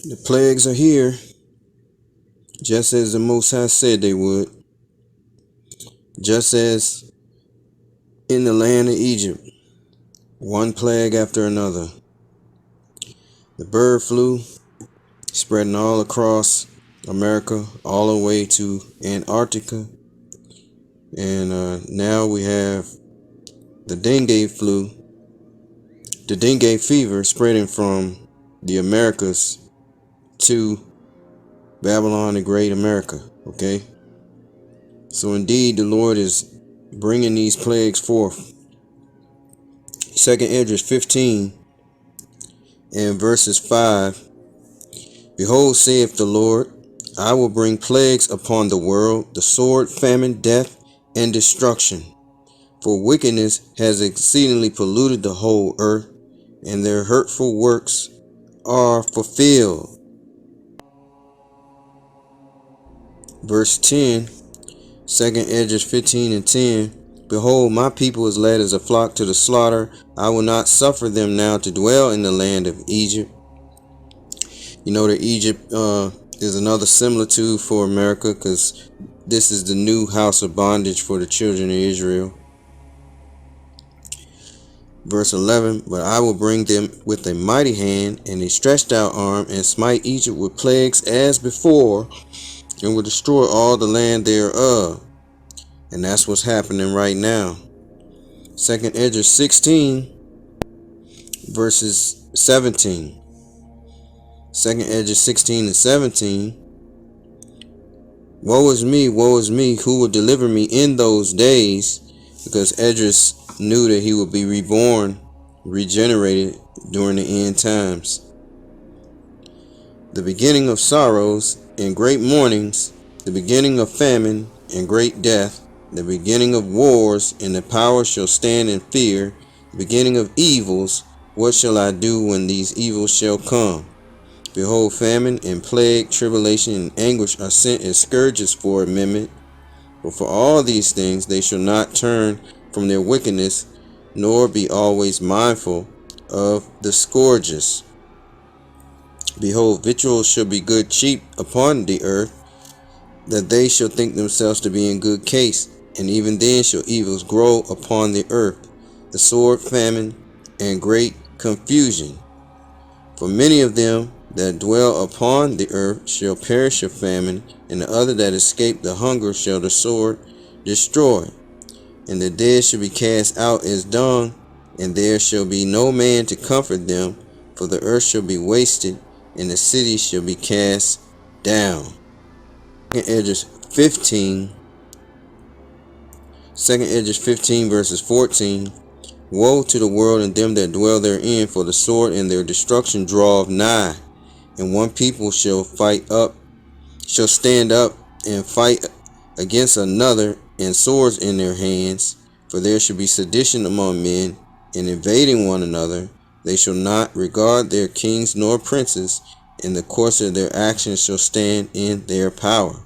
The plagues are here, just as the Most High said they would. Just as in the land of Egypt, one plague after another. The bird flu spreading all across America, all the way to Antarctica. And now we have the dengue flu, the dengue fever spreading from the Americas to Babylon the Great America. Okay? So indeed, the Lord is bringing these plagues forth. 2nd Esdras 15 and verses 5. Behold, saith the Lord, I will bring plagues upon the world, the sword, famine, death, and destruction. For wickedness has exceedingly polluted the whole earth, and their hurtful works are fulfilled. Verse 10, 2nd Esdras 15 and 10. Behold, my people is led as a flock to the slaughter. I will not suffer them now to dwell in the land of Egypt. You know that Egypt is another similitude for America, because this is the new house of bondage for the children of Israel. Verse 11, but I will bring them with a mighty hand and a stretched out arm, and smite Egypt with plagues as before, and will destroy all the land thereof. And that's what's happening right now. 2nd Esdras 16 verses 17. 2nd Esdras 16 and 17. Woe is me, who will deliver me in those days? Because Esdras knew that he would be reborn, regenerated during the end times. The beginning of sorrows and great mournings, the beginning of famine and great death, the beginning of wars, and the powers shall stand in fear, the beginning of evils. What shall I do when these evils shall come? Behold, famine and plague, tribulation and anguish are sent as scourges for amendment. But for all these things they shall not turn from their wickedness, nor be always mindful of the scourges. Behold, victuals shall be good cheap upon the earth, that they shall think themselves to be in good case, and even then shall evils grow upon the earth, the sword, famine, and great confusion. For many of them that dwell upon the earth shall perish of famine, and the other that escape the hunger shall the sword destroy. And the dead shall be cast out as dung, and there shall be no man to comfort them, for the earth shall be wasted, and the city shall be cast down. 2nd Esdras 15, 2nd Esdras 15 verses 14. Woe to the world and them that dwell therein, for the sword and their destruction draweth nigh. And one people shall stand up and fight against another, and swords in their hands. For there shall be sedition among men, and invading one another. They shall not regard their kings nor princes, and the course of their actions shall stand in their power.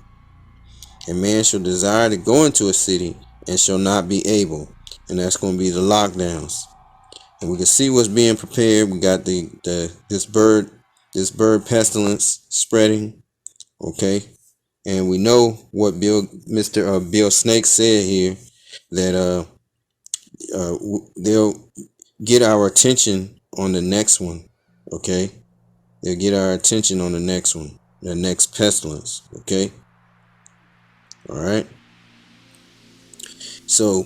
And man shall desire to go into a city, and shall not be able. And that's going to be the lockdowns. And we can see what's being prepared. We got this bird pestilence spreading. Okay. And we know what Mr. Bill Snake said here, that they'll get our attention on the next one. Okay. They'll get our attention on the next one, the next pestilence. Okay. All right. So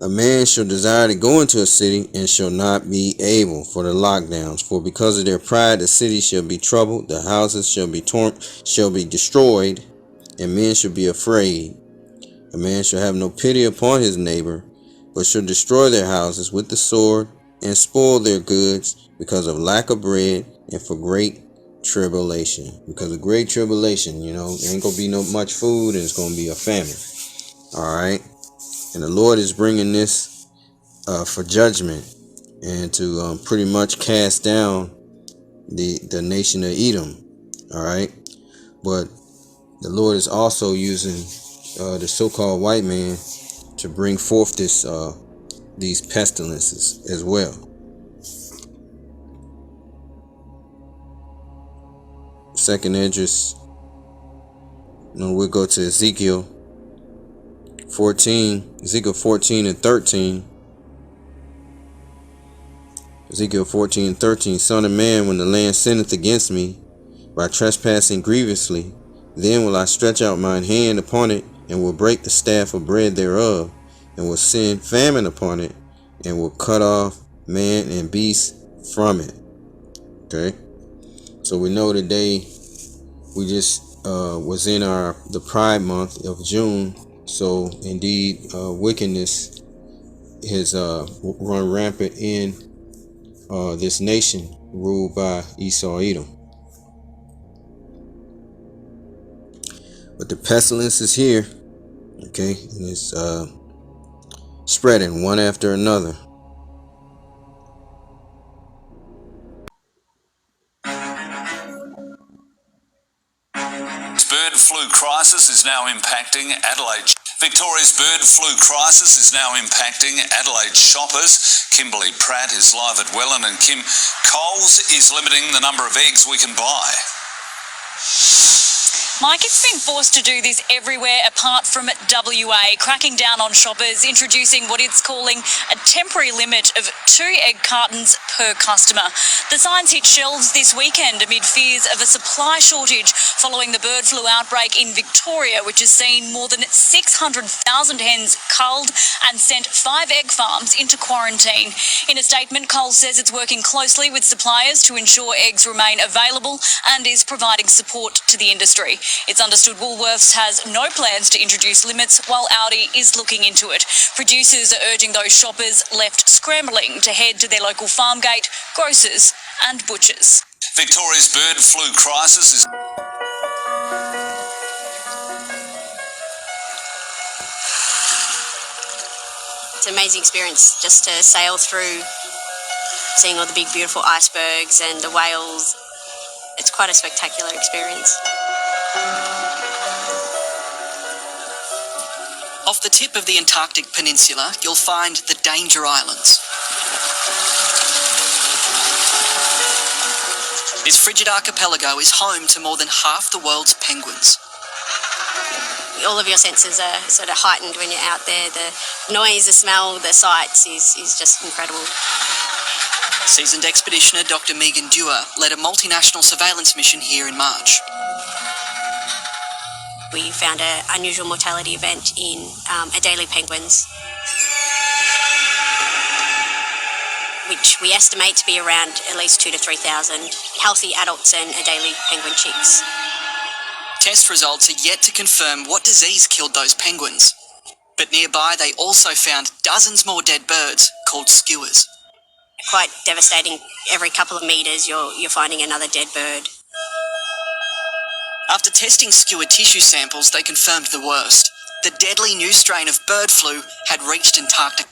a man shall desire to go into a city, and shall not be able, for the lockdowns. For because of their pride the city shall be troubled, the houses shall be destroyed, and men shall be afraid. A man shall have no pity upon his neighbor, but shall destroy their houses with the sword, and spoil their goods, because of lack of bread, and for great tribulation. Because of great tribulation, there ain't gonna be no much food, and it's gonna be a famine. All right. And the Lord is bringing this for judgment, and to pretty much cast down the nation of Edom. All right. But the Lord is also using the so-called white man to bring forth these pestilences as well. second Esdras. We'll go to Ezekiel 14 and 13. Ezekiel 14 and 13. Son of man, when the land sinneth against me by trespassing grievously, then will I stretch out mine hand upon it, and will break the staff of bread thereof, and will send famine upon it, and will cut off man and beast from it. Okay, so we know today we just was in the Pride month of June. So indeed, wickedness has run rampant in this nation ruled by Esau Edom. But the pestilence is here, okay, and it's spreading one after another. Bird flu crisis is now impacting Adelaide. Victoria's bird flu crisis is now impacting Adelaide shoppers. Kimberly Pratt is live at Welland, and Kim, Coles is limiting the number of eggs we can buy. Mike, it's been forced to do this everywhere apart from WA, cracking down on shoppers, introducing what it's calling a temporary limit of 2 egg cartons per customer. The signs hit shelves this weekend amid fears of a supply shortage following the bird flu outbreak in Victoria, which has seen more than 600,000 hens culled and sent 5 egg farms into quarantine. In a statement, Coles says it's working closely with suppliers to ensure eggs remain available and is providing support to the industry. It's understood Woolworths has no plans to introduce limits, while Aldi is looking into it. Producers are urging those shoppers left scrambling to head to their local farm gate, grocers and butchers. Victoria's bird flu crisis is... It's an amazing experience just to sail through, seeing all the big beautiful icebergs and the whales. It's quite a spectacular experience. Off the tip of the Antarctic Peninsula, you'll find the Danger Islands. This frigid archipelago is home to more than half the world's penguins. All of your senses are sort of heightened when you're out there. The noise, the smell, the sights is just incredible. Seasoned expeditioner Dr. Megan Dewar led a multinational surveillance mission here in March. We found an unusual mortality event in Adelie penguins, which we estimate to be around at least 2,000 to 3,000 healthy adults and Adelie penguin chicks. Test results are yet to confirm what disease killed those penguins. But nearby they also found dozens more dead birds called skuas. Quite devastating. Every couple of metres you're finding another dead bird. After testing skua tissue samples, they confirmed the worst. The deadly new strain of bird flu had reached Antarctica.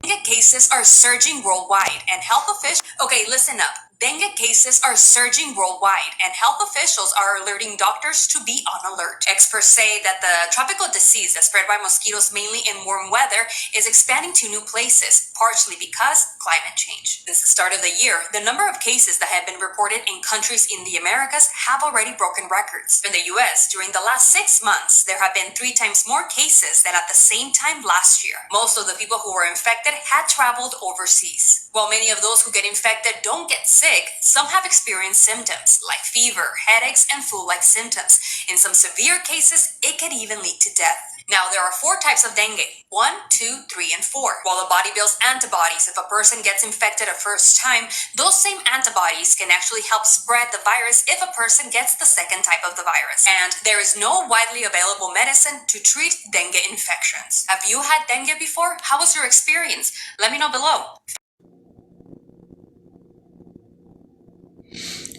Dengue cases are surging worldwide and health officials... Okay, listen up. Dengue cases are surging worldwide and health officials are alerting doctors to be on alert. Experts say that the tropical disease that's spread by mosquitoes mainly in warm weather is expanding to new places, partially because climate change. Since the start of the year, the number of cases that have been reported in countries in the Americas have already broken records. In the US, during the last 6 months, there have been 3 times more cases than at the same time last year. Most of the people who were infected had traveled overseas. While many of those who get infected don't get sick, some have experienced symptoms like fever, headaches, and flu-like symptoms. In some severe cases, it can even lead to death. Now, there are 4 types of dengue: 1, 2, 3, and 4. While the body builds antibodies if a person gets infected a first time, those same antibodies can actually help spread the virus if a person gets the second type of the virus. And there is no widely available medicine to treat dengue infections. Have you had dengue before? How was your experience? Let me know below.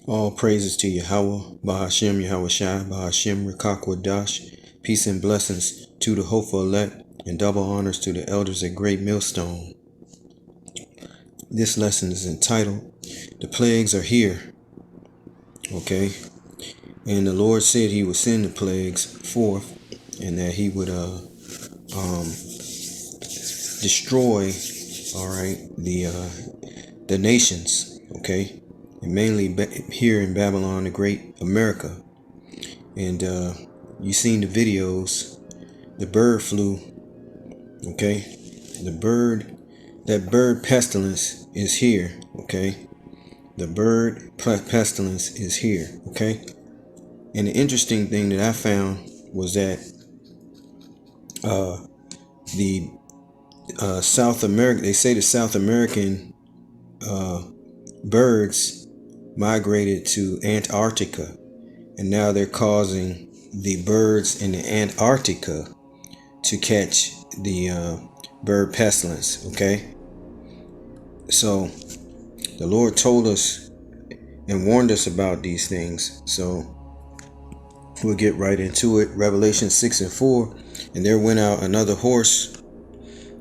All praises to Yahweh, Bahashem, Yahweh Shai, Bahashem, Rekakwadash. Peace and blessings to the hopeful elect, and double honors to the elders at Great Millstone. This lesson is entitled, The Plagues Are Here. Okay? And the Lord said he would send the plagues forth, and that he would destroy, all right, the nations. Okay? and mainly here in Babylon the Great, America. And you seen the videos. The bird flu. Okay, that bird pestilence is here. Okay, the bird pestilence is here. Okay, and the interesting thing that I found was that the South America, they say the South American birds migrated to Antarctica, and now they're causing the birds in the Antarctica to catch the bird pestilence. Okay, so the Lord told us and warned us about these things. So we'll get right into it. Revelation 6:4. And there went out another horse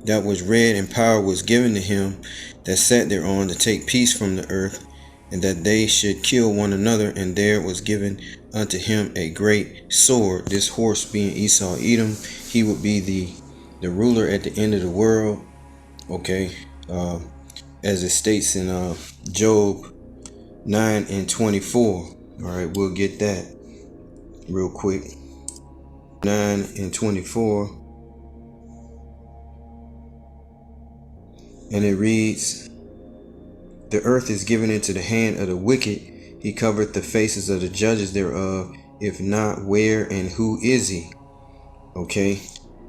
that was red, and power was given to him that sat thereon to take peace from the earth, and that they should kill one another. And there was given unto him a great sword. This horse being Esau Edom, he would be the ruler at the end of the world. Okay, as it states in Job 9:24. All right, we'll get that real quick. 9:24, and it reads, the earth is given into the hand of the wicked. He covereth the faces of the judges thereof. If not, where and who is he? Okay,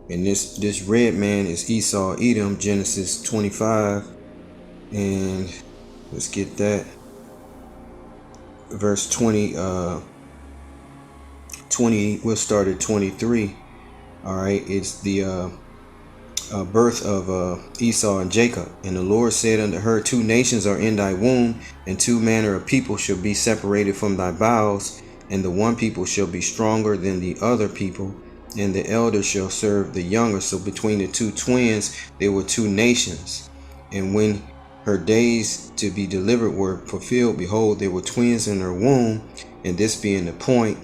and this red man is Esau Edom, Genesis 25, and let's get that. Verse 20, we'll start at 23. All right, it's the birth of Esau and Jacob. And the Lord said unto her, two nations are in thy womb, and two manner of people shall be separated from thy bowels, and the one people shall be stronger than the other people, and the elder shall serve the younger. So between the two twins there were two nations. And when her days to be delivered were fulfilled, behold, there were twins in her womb. And this being the point,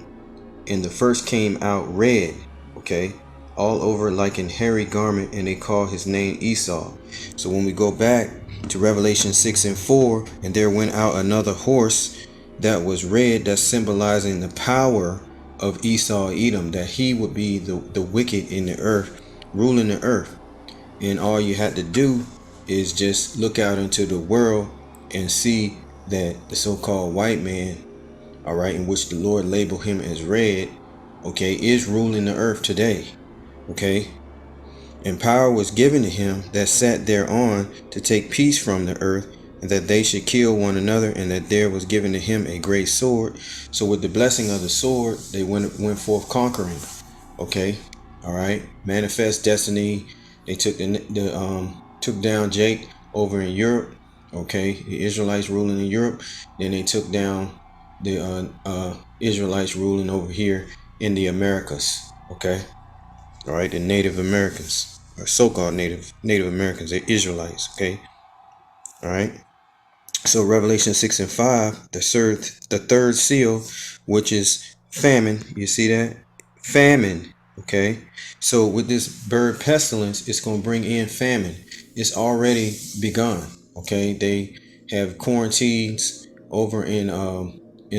and the first came out red, okay, all over like an hairy garment, and they call his name Esau. So when we go back to Revelation 6:4, and there went out another horse that was red, that's symbolizing the power of Esau Edom, that he would be the wicked in the earth, ruling the earth. And all you had to do is just look out into the world and see that the so-called white man, all right, in which the Lord labeled him as red, okay, is ruling the earth today. Okay, and power was given to him that sat thereon to take peace from the earth, and that they should kill one another, and that there was given to him a great sword. So with the blessing of the sword, they went forth conquering. Okay, all right, manifest destiny. They took took down Jake over in Europe. Okay, the Israelites ruling in Europe. Then they took down the Israelites ruling over here in the Americas. Okay. All right, the Native Americans, or so-called Native Americans, they're Israelites. Okay, all right. So Revelation 6:5, the third seal, which is famine. You see that? Famine. Okay. So with this bird pestilence, it's going to bring in famine. It's already begun. Okay. They have quarantines over in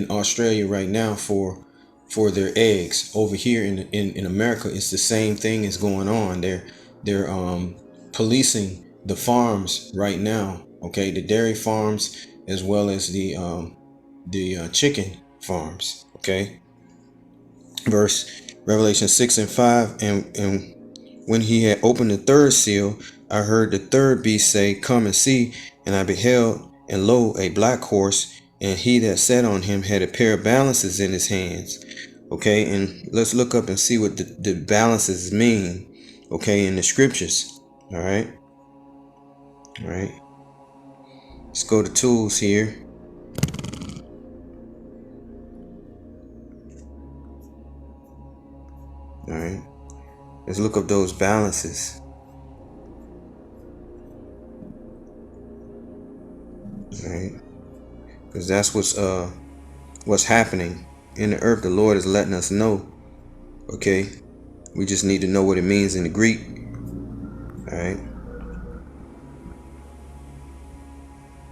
Australia right now for their eggs. Over here in America, it's the same thing is going on. They're policing the farms right now. Okay, the dairy farms as well as the chicken farms. Okay, Revelation 6:5, and when he had opened the third seal, I heard the third beast say, come and see. And I beheld, and lo, a black horse, and he that sat on him had a pair of balances in his hands. Okay, and let's look up and see what the balances mean, okay, in the scriptures. All right. Let's go to tools here. All right. Let's look up those balances. All right. Because that's what's happening in the earth. The Lord is letting us know. Okay. We just need to know what it means in the Greek. All right.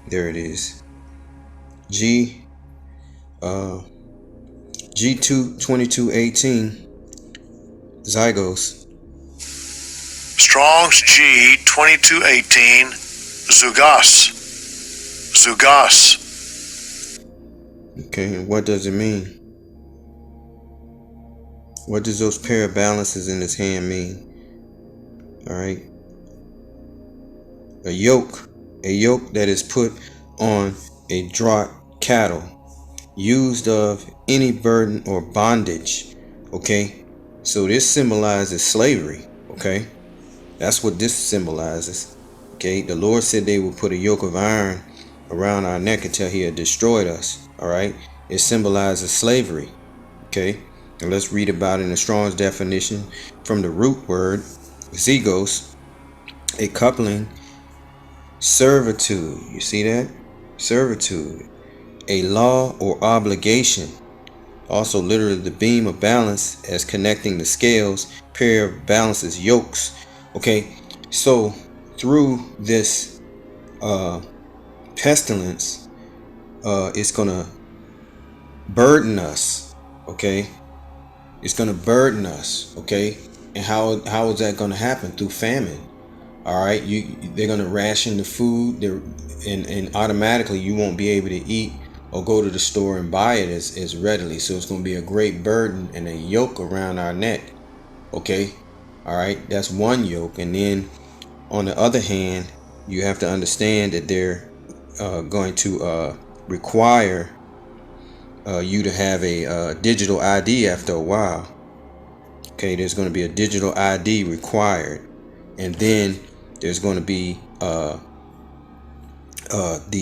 There it is. G G2218 zygos. Strong's G2218 zugos. Okay, and what does it mean? What does those pair of balances in his hand mean? All right. A yoke that is put on a draught cattle, used of any burden or bondage. Okay, so this symbolizes slavery. Okay, that's what this symbolizes. Okay, the Lord said they would put a yoke of iron around our neck until he had destroyed us. All right, it symbolizes slavery. Okay, and let's read about it in the Strong's definition from the root word zygos, a coupling, servitude. You see that? Servitude, a law or obligation. Also literally the beam of balance, as connecting the scales, pair of balances, yokes. Okay, so through this pestilence, it's gonna burden us. Okay, it's gonna burden us. Okay, and how is that gonna happen? Through famine. All right, they're gonna ration the food, and automatically you won't be able to eat or go to the store and buy it as readily. So it's gonna be a great burden and a yoke around our neck. Okay, all right, that's one yoke. And then on the other hand, you have to understand that they're going to require you to have a digital ID after a while. Okay, there's going to be a digital ID required, and then there's going to be the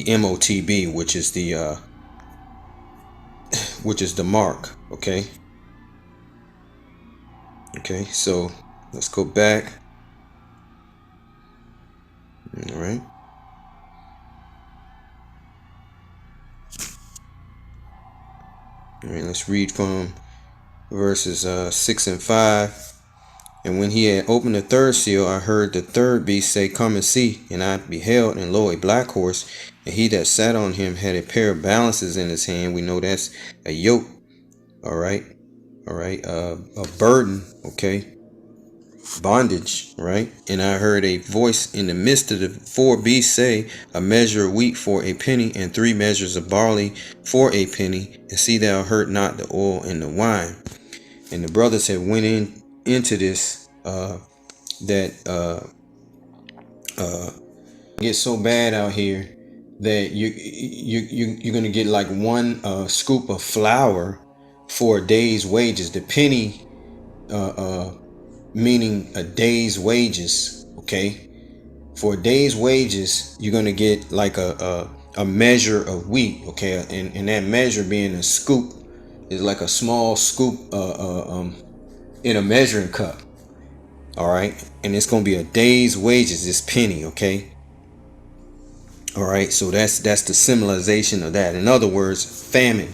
MOTB, which is the mark. Okay, so let's go back. All right. All right, let's read from verses 6 and 5. And when he had opened the third seal, I heard the third beast say, "Come and see." And I beheld, and lo, a black horse, and he that sat on him had a pair of balances in his hand. We know that's a yoke. All right, a burden. Okay, bondage. Right. And I heard a voice in the midst of the four beasts say, "A measure of wheat for a penny, and 3 measures of barley for a penny, and see thou hurt not the oil and the wine." And the brothers had went into this gets so bad out here that you're gonna get like one scoop of flour for a day's wages. The penny meaning a day's wages. Okay, for a day's wages you're gonna get like a measure of wheat. Okay, and that measure being a scoop is like a small scoop in a measuring cup. All right, and it's gonna be a day's wages, this penny. Okay, all right, so that's the symbolization of that. In other words, famine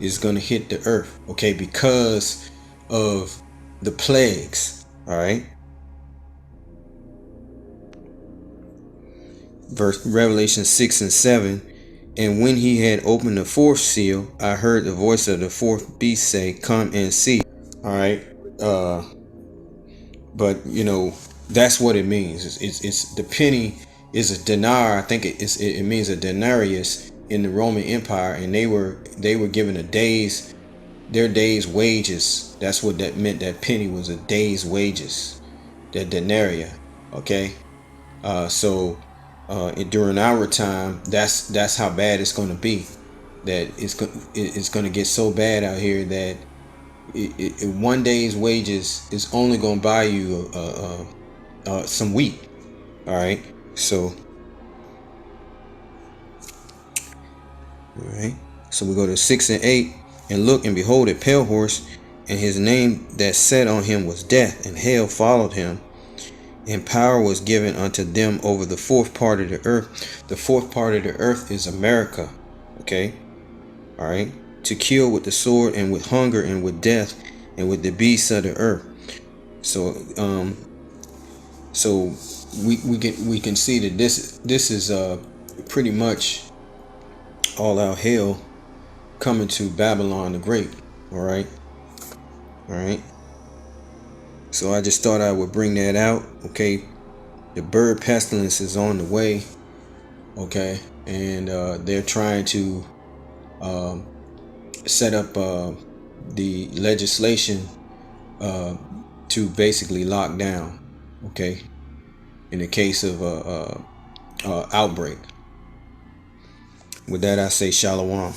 is gonna hit the earth. Okay, because of the plagues. All right, verse Revelation 6 and 7. And when he had opened the fourth seal, I heard the voice of the fourth beast say, "Come and see." All right, but you know that's what it means. It's the penny is a denar. I think it means a denarius in the Roman Empire, and they were given their day's wages. That's what that meant. That penny was a day's wages, that denarii. Okay, so during our time, that's how bad it's going to be. That it's going to get so bad out here that one day's wages is only going to buy you some wheat. All right, so we go to 6 and 8. And look, and behold, a pale horse, and his name that sat on him was Death, and hell followed him, and power was given unto them over the fourth part of the earth. The fourth part of the earth is America. Okay, all right, to kill with the sword, and with hunger, and with death, and with the beasts of the earth. So we can see that this is pretty much all out hell coming to Babylon the Great. All right. So I just thought I would bring that out. Okay. The bird pestilence is on the way. Okay. And they're trying to set up the legislation to basically lock down. Okay. In the case of outbreak. With that, I say shalom.